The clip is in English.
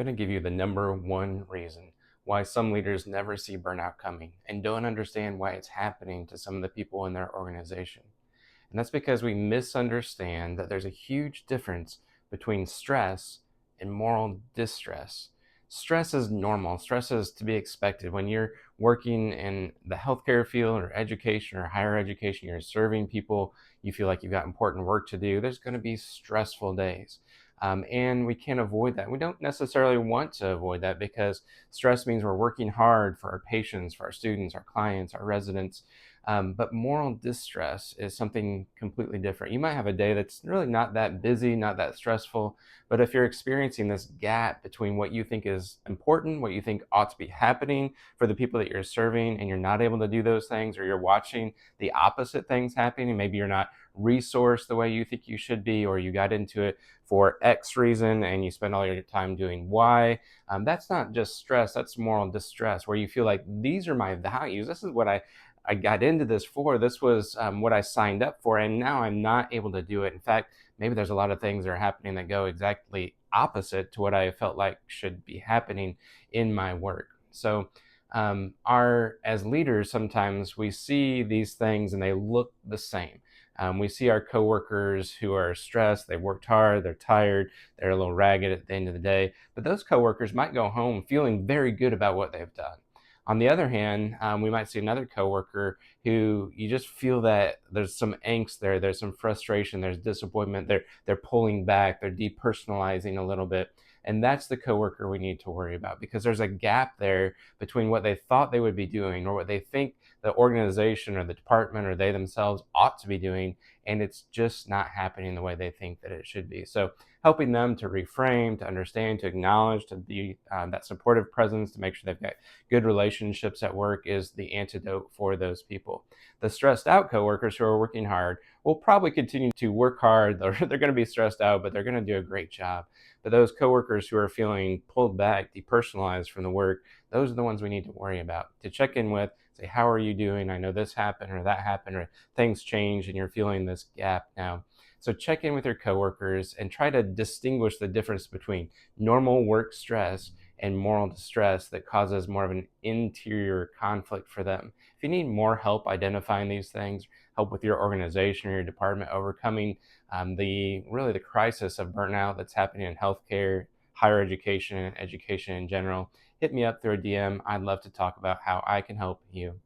going to give you the number one reason why some leaders never see burnout coming and don't understand why it's happening to some of the people in their organization. And that's because we misunderstand that there's a huge difference between stress and moral distress. Stress is normal. Stress is to be expected. When you're working in the healthcare field or education or higher education, you're serving people, you feel like you've got important work to do, there's going to be stressful days. And we can't avoid that. We don't necessarily want to avoid that because stress means we're working hard for our patients, for our students, our clients, our residents. But moral distress is something completely different. You might have a day that's really not that busy, not that stressful, but if you're experiencing this gap between what you think is important, what you think ought to be happening for the people that you're serving, and you're not able to do those things, or you're watching the opposite things happening, maybe you're not resourced the way you think you should be, or you got into it for X reason and you spend all your time doing Y. That's not just stress, that's moral distress, where you feel like these are my values. This is what I got into this for. This was what I signed up for, and now I'm not able to do it. In fact, maybe there's a lot of things that are happening that go exactly opposite to what I felt like should be happening in my work. So, our as leaders, sometimes we see these things and they look the same. We see our coworkers who are stressed, they worked hard, they're tired, they're a little ragged at the end of the day, but those coworkers might go home feeling very good about what they've done. On the other hand, we might see another coworker who you just feel that there's some angst there, there's some frustration, there's disappointment. They're pulling back, they're depersonalizing a little bit, and that's the coworker we need to worry about because there's a gap there between what they thought they would be doing or what they think the organization or the department or they themselves ought to be doing, and it's just not happening the way they think that it should be. So helping them to reframe, to understand, to acknowledge, to be that supportive presence, to make sure they've got good relationships at work is the antidote for those people. The stressed out coworkers who are working hard will probably continue to work hard. They're going to be stressed out, but they're going to do a great job. But those coworkers who are feeling pulled back, depersonalized from the work, those are the ones we need to worry about, to check in with, say, how are you doing? I know this happened or that happened or things changed and you're feeling this gap now. So check in with your coworkers and try to distinguish the difference between normal work stress and moral distress that causes more of an interior conflict for them. If you need more help identifying these things, help with your organization or your department overcoming the really the crisis of burnout that's happening in healthcare, higher education, and education in general, hit me up through a DM. I'd love to talk about how I can help you.